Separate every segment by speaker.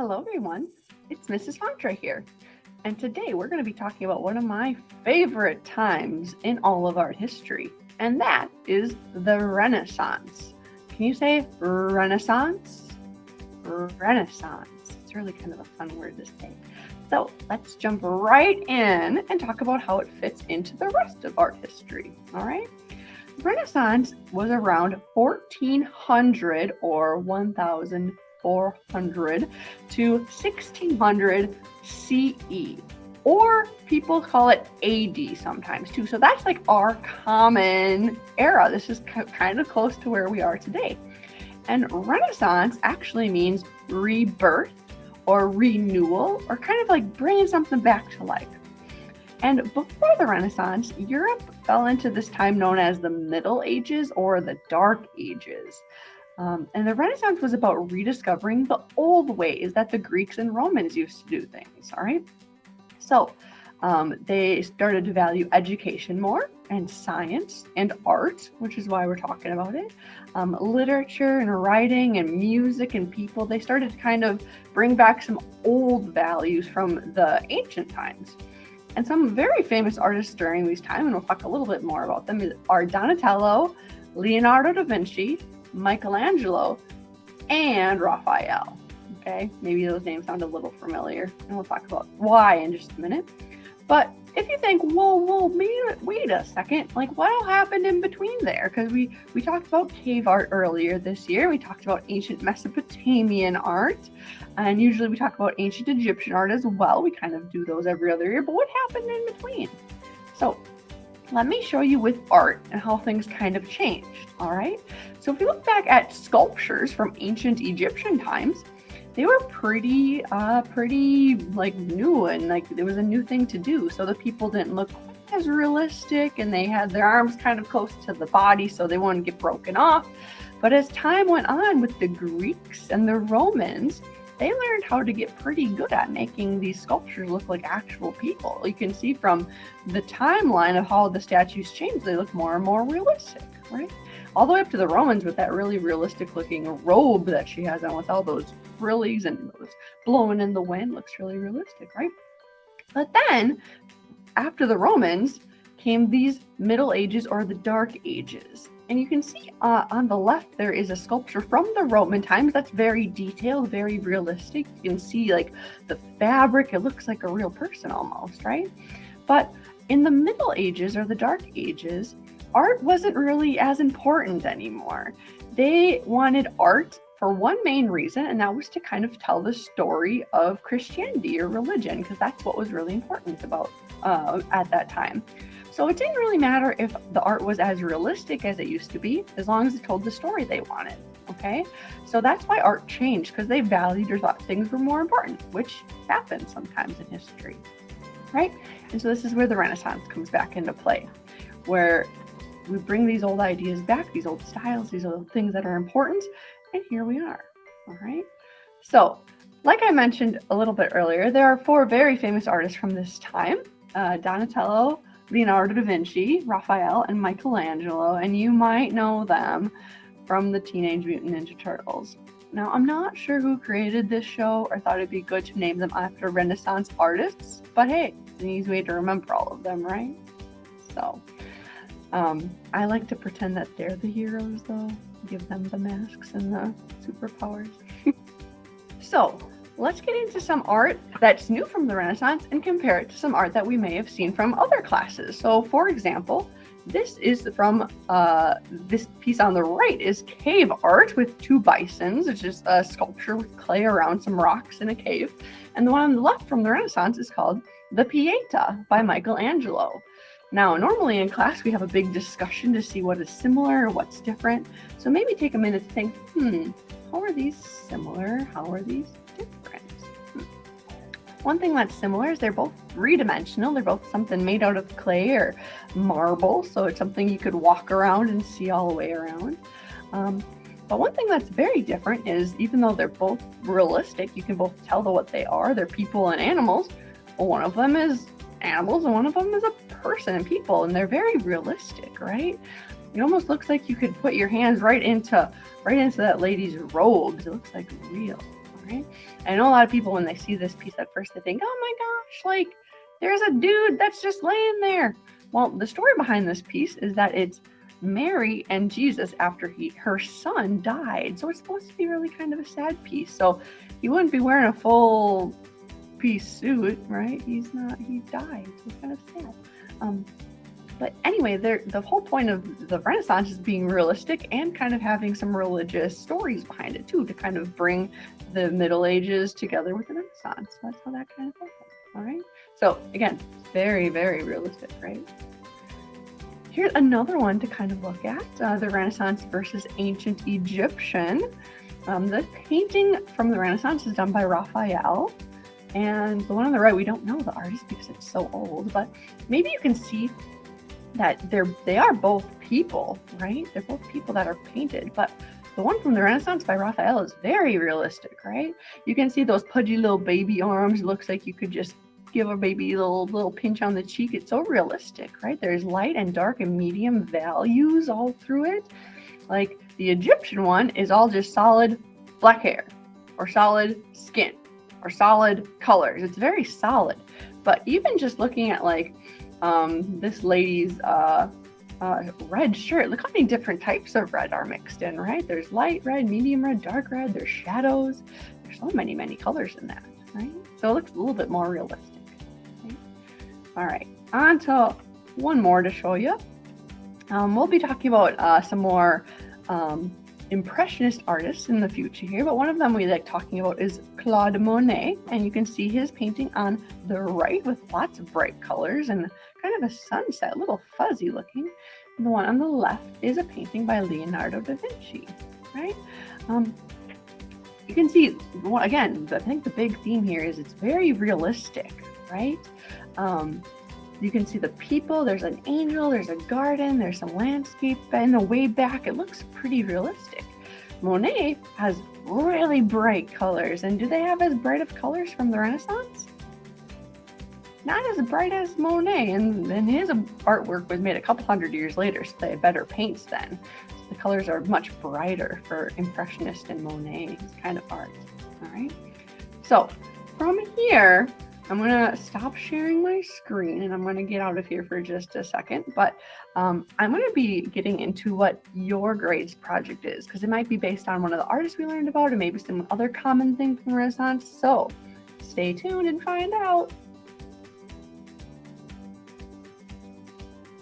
Speaker 1: Hello, everyone. It's Mrs. Fontre here. And today we're going to be talking about one of my favorite times in all of art history, and that is the Renaissance. Can you say Renaissance? Renaissance. It's really kind of a fun word to say. So let's jump right in and talk about how it fits into the rest of art history. All right. The Renaissance was around 1400 or 1400 to 1600 CE, or people call it AD sometimes too. So that's like our common era. This is kind of close to where we are today. And Renaissance actually means rebirth or renewal, or kind of like bringing something back to life. And before the Renaissance, Europe fell into this time known as the Middle Ages or the Dark Ages. And the Renaissance was about rediscovering the old ways that the Greeks and Romans used to do things, all right? So they started to value education more, and science and art, which is why we're talking about it. Literature and writing and music and people, they started to kind of bring back some old values from the ancient times. And some very famous artists during these times, and we'll talk a little bit more about them, are Donatello, Leonardo da Vinci, Michelangelo, and Raphael. Okay, maybe those names sound a little familiar, and we'll talk about why in just a minute. But if you think, whoa, wait a second, like what all happened in between there? Because we talked about cave art earlier this year. We talked about ancient Mesopotamian art, and usually we talk about ancient Egyptian art as well. We kind of do those every other year, but what happened in between? So let me show you with art and how things kind of changed, all right? So if you look back at sculptures from ancient Egyptian times, they were pretty like new, and like there was a new thing to do. So the people didn't look as realistic, and they had their arms kind of close to the body so they wouldn't get broken off. But as time went on with the Greeks and the Romans, they learned how to get pretty good at making these sculptures look like actual people. You can see from the timeline of how the statues changed, they look more and more realistic, right? All the way up to the Romans with that really realistic looking robe that she has on with all those frillies and those blowing in the wind. Looks really realistic, right? But then after the Romans came these Middle Ages or the Dark Ages. And you can see on the left, there is a sculpture from the Roman times that's very detailed, very realistic. You can see like the fabric, it looks like a real person almost, right? But in the Middle Ages or the Dark Ages, art wasn't really as important anymore. They wanted art for one main reason, and that was to kind of tell the story of Christianity or religion, because that's what was really important about at that time. So it didn't really matter if the art was as realistic as it used to be, as long as it told the story they wanted, okay? So that's why art changed, because they valued or thought things were more important, which happens sometimes in history, right? And so this is where the Renaissance comes back into play, where we bring these old ideas back, these old styles, these old things that are important, and here we are, all right? So, like I mentioned a little bit earlier, there are four very famous artists from this time, Donatello, Leonardo da Vinci, Raphael, and Michelangelo, and you might know them from the Teenage Mutant Ninja Turtles. Now, I'm not sure who created this show or thought it'd be good to name them after Renaissance artists, but hey, it's an easy way to remember all of them, right? So, I like to pretend that they're the heroes, though. Give them the masks and the superpowers. So, let's get into some art that's new from the Renaissance and compare it to some art that we may have seen from other classes. So, for example, this is from this piece on the right is cave art with two bisons. It's just a sculpture with clay around some rocks in a cave. And the one on the left from the Renaissance is called The Pieta by Michelangelo. Now, normally in class, we have a big discussion to see what is similar or what's different. So maybe take a minute to think, how are these similar? How are these different? One thing that's similar is they're both three-dimensional. They're both something made out of clay or marble. So it's something you could walk around and see all the way around. But one thing that's very different is even though they're both realistic, you can both tell what they are. They're people and animals. Well, one of them is animals and one of them is a person and people, and they're very realistic, right? It almost looks like you could put your hands right into that lady's robes. It looks like real, right? And I know a lot of people, when they see this piece at first, they think, oh my gosh, like there's a dude that's just laying there. Well, the story behind this piece is that it's Mary and Jesus after her son died. So it's supposed to be really kind of a sad piece. So he wouldn't be wearing a full piece suit, right? He died. So it's kind of sad. But anyway, the whole point of the Renaissance is being realistic and kind of having some religious stories behind it too, to kind of bring the Middle Ages together with the Renaissance. That's how that kind of happened. All right. So again, very, very realistic, right? Here's another one to kind of look at, the Renaissance versus ancient Egyptian. The painting from the Renaissance is done by Raphael. And the one on the right, we don't know the artist because it's so old, but maybe you can see that they are both people, right? They're both people that are painted, but the one from the Renaissance by Raphael is very realistic, right? You can see those pudgy little baby arms. It looks like you could just give a baby a little pinch on the cheek. It's so realistic, right? There's light and dark and medium values all through it. Like the Egyptian one is all just solid black hair or solid skin or solid colors. It's very solid. But even just looking at like this lady's red shirt, look how many different types of red are mixed in, right? There's light red, medium red, dark red, there's shadows. There's so many colors in that, right? So it looks a little bit more realistic. Okay? All right, on to one more to show you. We'll be talking about some more Impressionist artists in the future here, but one of them we like talking about is Claude Monet, and you can see his painting on the right with lots of bright colors and kind of a sunset, a little fuzzy looking. And the one on the left is a painting by Leonardo da Vinci, right? You can see, again, I think the big theme here is it's very realistic, right? You can see the people, there's an angel, there's a garden, there's some landscape in the way back. It looks pretty realistic. Monet has really bright colors. And do they have as bright of colors from the Renaissance? Not as bright as Monet. And his artwork was made a couple hundred years later, so they had better paints then. So the colors are much brighter for Impressionist and Monet kind of art. All right. So from here, I'm going to stop sharing my screen and I'm going to get out of here for just a second, but I'm going to be getting into what your grades project is, because it might be based on one of the artists we learned about and maybe some other common thing from Renaissance. So stay tuned and find out.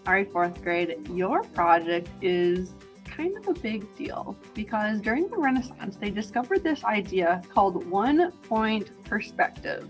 Speaker 1: All right, fourth grade, your project is kind of a big deal because during the Renaissance, they discovered this idea called one-point perspective,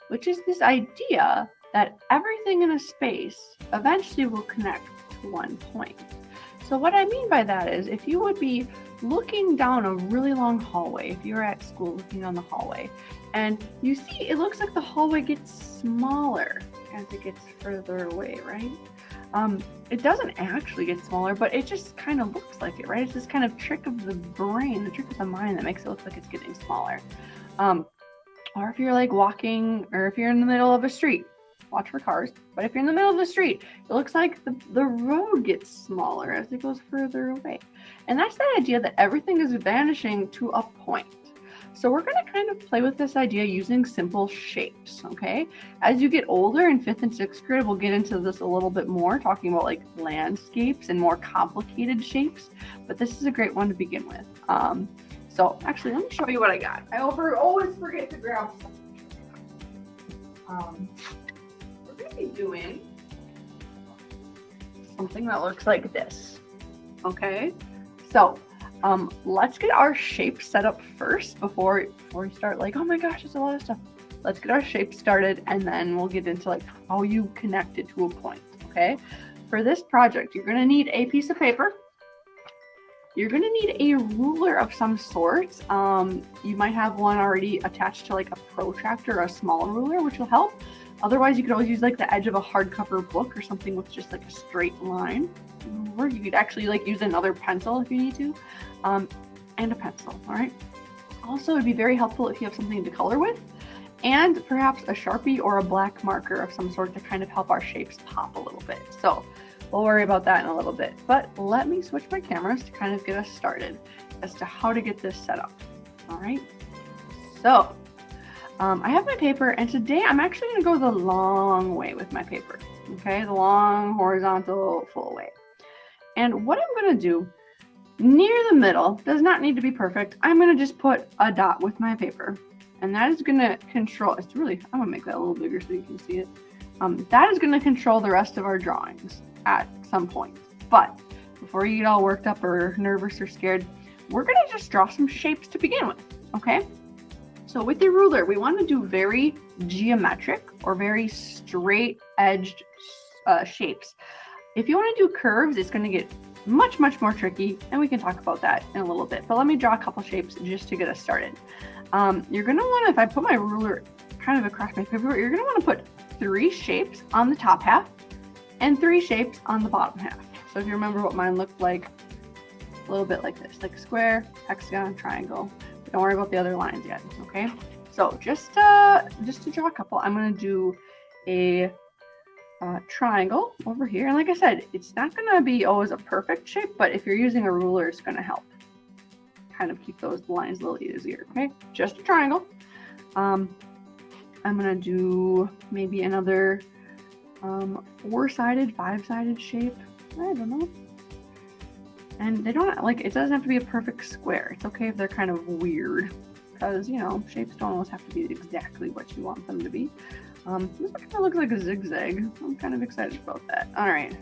Speaker 1: which is this idea that everything in a space eventually will connect to one point. So what I mean by that is if you would be looking down a really long hallway, if you're at school looking down the hallway, and you see it looks like the hallway gets smaller as it gets further away, right? It doesn't actually get smaller, but it just kind of looks like it, right? It's this kind of trick of the brain, the trick of the mind that makes it look like it's getting smaller. Or if you're like walking, or if you're in the middle of a street, watch for cars. But if you're in the middle of the street, it looks like the road gets smaller as it goes further away. And that's that idea that everything is vanishing to a point. So we're going to kind of play with this idea using simple shapes, okay? As you get older in 5th and 6th grade, we'll get into this a little bit more, talking about like landscapes and more complicated shapes. But this is a great one to begin with. So actually, let me show you what I got. I always forget to grab something. We're going to be doing something that looks like this, okay? So let's get our shape set up first before we start like, oh my gosh, there's a lot of stuff. Let's get our shape started and then we'll get into like how you connect it to a point, okay? For this project, you're going to need a piece of paper. You're going to need a ruler of some sort. You might have one already attached to like a protractor or a small ruler, which will help. Otherwise, you could always use like the edge of a hardcover book or something with just like a straight line. Or you could actually like use another pencil if you need to, and a pencil, all right? Also, it'd be very helpful if you have something to color with, and perhaps a Sharpie or a black marker of some sort to kind of help our shapes pop a little bit. So we'll worry about that in a little bit, but let me switch my cameras to kind of get us started as to how to get this set up. All right, So I have my paper, and today I'm actually going to go the long way with my paper. Okay, the long horizontal full way. And what I'm going to do near the middle does not need to be perfect. I'm going to just put a dot with my paper, and that is going to control. I'm going to make that a little bigger so you can see it. That is going to control the rest of our drawings at some point. But before you get all worked up or nervous or scared, we're going to just draw some shapes to begin with. Okay. So with your ruler, we want to do very geometric or very straight edged shapes. If you want to do curves, it's going to get much, much more tricky, and we can talk about that in a little bit. But let me draw a couple shapes just to get us started. You're going to want to, if I put my ruler kind of across my paper, you're going to want to put 3 shapes on the top half and 3 shapes on the bottom half. So if you remember what mine looked like, a little bit like this, like square, hexagon, triangle. Don't worry about the other lines yet, okay? So just to draw a couple, I'm going to do a triangle over here. And like I said, it's not going to be always a perfect shape, but if you're using a ruler, it's going to help kind of keep those lines a little easier, okay? Just a triangle. I'm going to do maybe another 4-sided, 5-sided shape. I don't know. And they don't, like, it doesn't have to be a perfect square. It's okay if they're kind of weird, because, you know, shapes don't always have to be exactly what you want them to be. This kind of looks like a zigzag. I'm kind of excited about that. All right.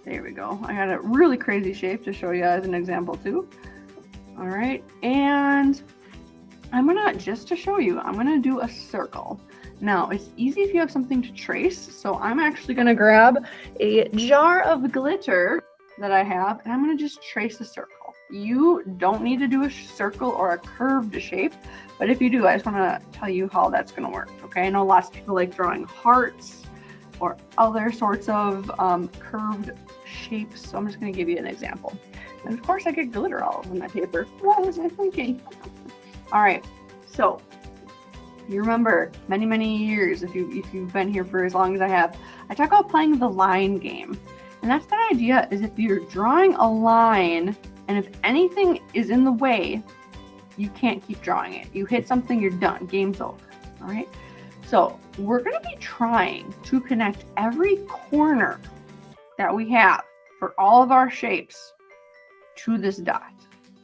Speaker 1: There we go. I got a really crazy shape to show you as an example too. All right. And I'm gonna, just to show you, I'm gonna do a circle. Now, it's easy if you have something to trace, so I'm actually going to grab a jar of glitter that I have, and I'm going to just trace a circle. You don't need to do a circle or a curved shape, but if you do, I just want to tell you how that's going to work, okay? I know lots of people like drawing hearts or other sorts of curved shapes, so I'm just going to give you an example. And of course, I get glitter all over my paper. What was I thinking? All right, so you remember many, many years, if you've been here for as long as I have, I talk about playing the line game. And that's the idea, is if you're drawing a line and if anything is in the way, you can't keep drawing it. You hit something, you're done. Game's over. All right. So we're going to be trying to connect every corner that we have for all of our shapes to this dot.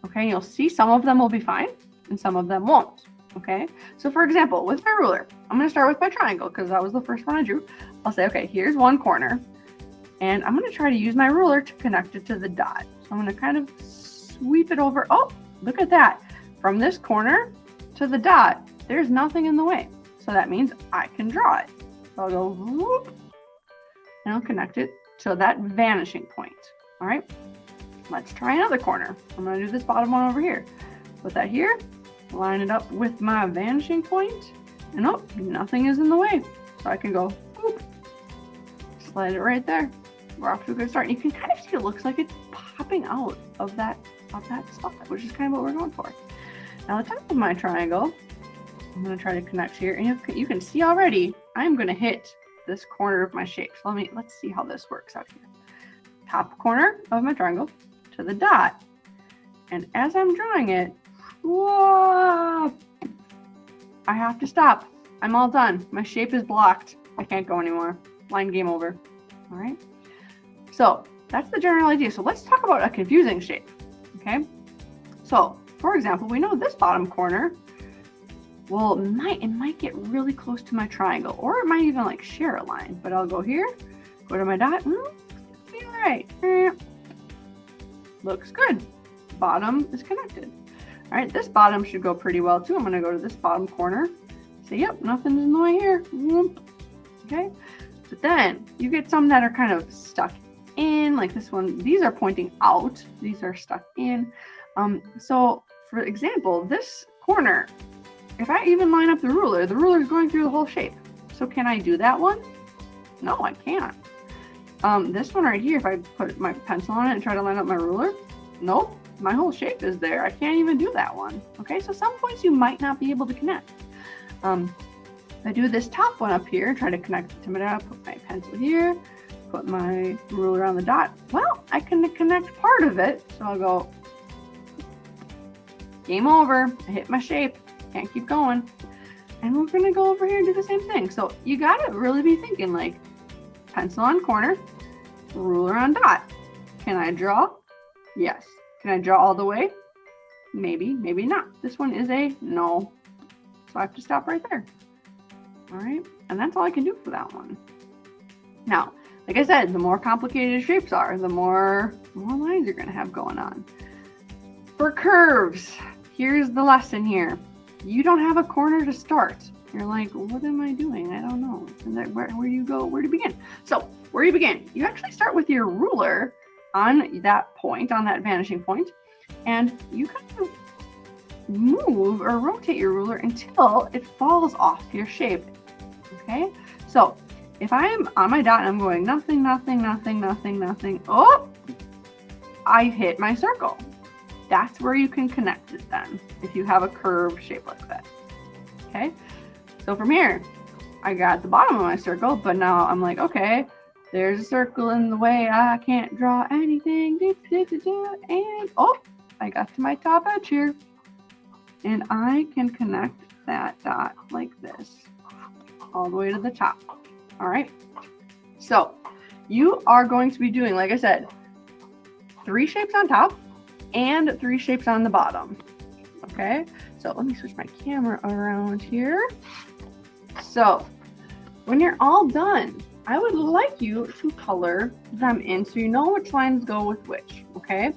Speaker 1: Okay. You'll see some of them will be fine and some of them won't. Okay, so for example, with my ruler, I'm going to start with my triangle because that was the first one I drew. I'll say, okay, here's one corner, and I'm going to try to use my ruler to connect it to the dot. So I'm going to kind of sweep it over. Oh, look at that. From this corner to the dot, there's nothing in the way. So that means I can draw it. So I'll go whoop, and I'll connect it to that vanishing point. All right, let's try another corner. I'm going to do this bottom one over here. Put that here. Line it up with my vanishing point, and oh, nothing is in the way. So I can go, boop, slide it right there. We're off to a good start. And you can kind of see it looks like it's popping out of that spot, which is kind of what we're going for. Now the top of my triangle, I'm going to try to connect here, and you can see already I'm going to hit this corner of my shape. So let's see how this works out here. Top corner of my triangle to the dot, and as I'm drawing it, whoa! I have to stop. I'm all done. My shape is blocked. I can't go anymore. Line game over. All right. So that's the general idea. So let's talk about a confusing shape. Okay. So for example, we know this bottom corner, well, it might get really close to my triangle, or it might even like share a line, but I'll go here, go to my dot. Be all right. Looks good. Bottom is connected. All right, this bottom should go pretty well too. I'm going to go to this bottom corner. Say, yep, nothing's in the way here. Okay, but then you get some that are kind of stuck in, like this one. These are pointing out. These are stuck in. So for example, this corner, if I even line up the ruler is going through the whole shape. So can I do that one? No, I can't. This one right here, if I put my pencil on it and try to line up my ruler, nope. My whole shape is there. I can't even do that one. Okay, so some points you might not be able to connect. I do this top one up here, try to connect it to my dot, put my pencil here, put my ruler on the dot. Well, I can connect part of it, so I'll go game over. I hit my shape. Can't keep going. And we're gonna go over here and do the same thing. So you gotta really be thinking like pencil on corner, ruler on dot. Can I draw? Yes. Can I draw all the way? Maybe, maybe not. This one is a no. So I have to stop right there. All right, and that's all I can do for that one. Now, like I said, the more complicated shapes are, the more lines you're gonna have going on. For curves, here's the lesson here. You don't have a corner to start. You're like, what am I doing? I don't know. And then where do you go? Where do you begin? So where you begin, you actually start with your ruler on that point, on that vanishing point, and you kind of move or rotate your ruler until it falls off your shape. Okay, so if I'm on my dot and I'm going nothing, nothing, nothing, nothing, nothing, oh, I hit my circle. That's where you can connect it then, if you have a curved shape like that. Okay, so from here, I got the bottom of my circle, but now I'm like, okay, there's a circle in the way. I can't draw anything. And oh, I got to my top edge here. And I can connect that dot like this all the way to the top. All right. So you are going to be doing, like I said, 3 shapes on top and 3 shapes on the bottom. Okay. So let me switch my camera around here. So when you're all done, I would like you to color them in so you know which lines go with which. Okay.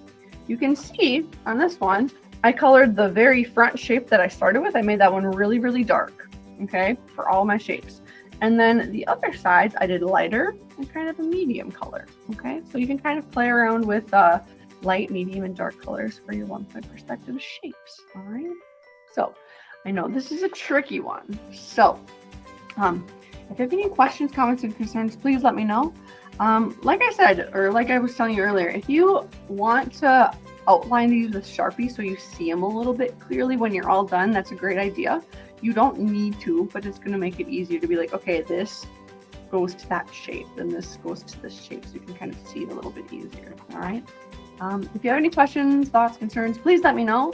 Speaker 1: You can see on this one, I colored the very front shape that I started with. I made that one really, really dark, okay, for all my shapes. And then the other sides, I did lighter and kind of a medium color, okay? So you can kind of play around with light, medium, and dark colors for your 1-point perspective shapes, all right? So I know this is a tricky one. So if you have any questions, comments, and concerns, please let me know. Like I said, or like I was telling you earlier, if you want to outline these with Sharpie so you see them a little bit clearly when you're all done, that's a great idea. You don't need to, but it's going to make it easier to be like, okay, this goes to that shape and this goes to this shape, so you can kind of see it a little bit easier. All right. If you have any questions, thoughts, concerns, please let me know.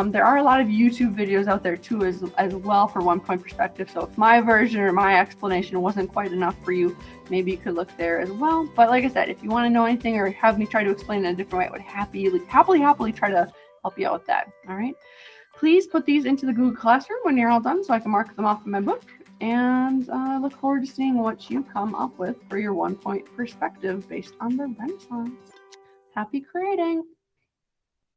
Speaker 1: There are a lot of YouTube videos out there too as well for 1-point perspective. So if my version or my explanation wasn't quite enough for you, maybe you could look there as well. But like I said, if you want to know anything or have me try to explain it in a different way, I would happily try to help you out with that. All right. Please put these into the Google Classroom when you're all done so I can mark them off in my book. And I look forward to seeing what you come up with for your 1-point perspective based on the Renaissance. Happy creating!